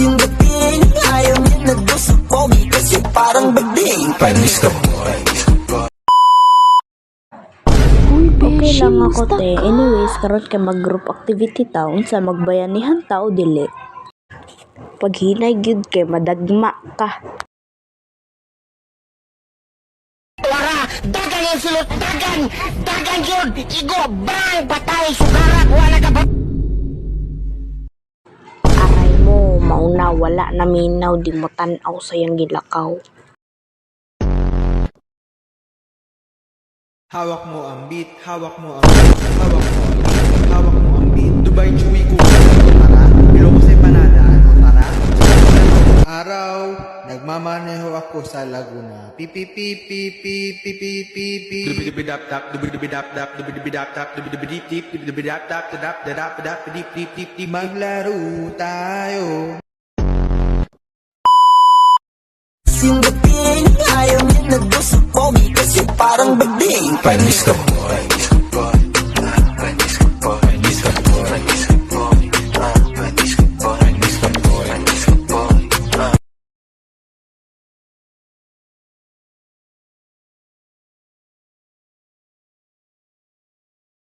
Singgapin, ayaw niya na daw sa pogi kasi parang bading. Panis ka boy. Okay lang ako te. Anyways, karon kay mag-group activity ta unsa magbayanihan ta o dili. Paghinay gyud kay madagma ka. Wara, dagan yung sulot, dagan yun, igo, brang, patay, sugarak, wala ka ba? Aray mo, mauna wala na minaw di mo tan-aw sa yang gilakaw. Hawak mo ang beat, hawak mo ang beat, hawak mo ang beat, hawak mo ang beat. Dubai Chewy ko, tara, bilo ko sa panada, tara. Araw, nagmamaneho ako sa Laguna. Pipi pipi pipi pipi pipi. Dubidubidap tap, dubidubidap tap, dubidubidap tap, dubidubidip tip, dubidubidap tap, dadap dadap dadap dip dip dip dip. Maglaro tayo. Singgapin, ayaw niya na daw sa pogi kasi parang bading. Panis ka boy.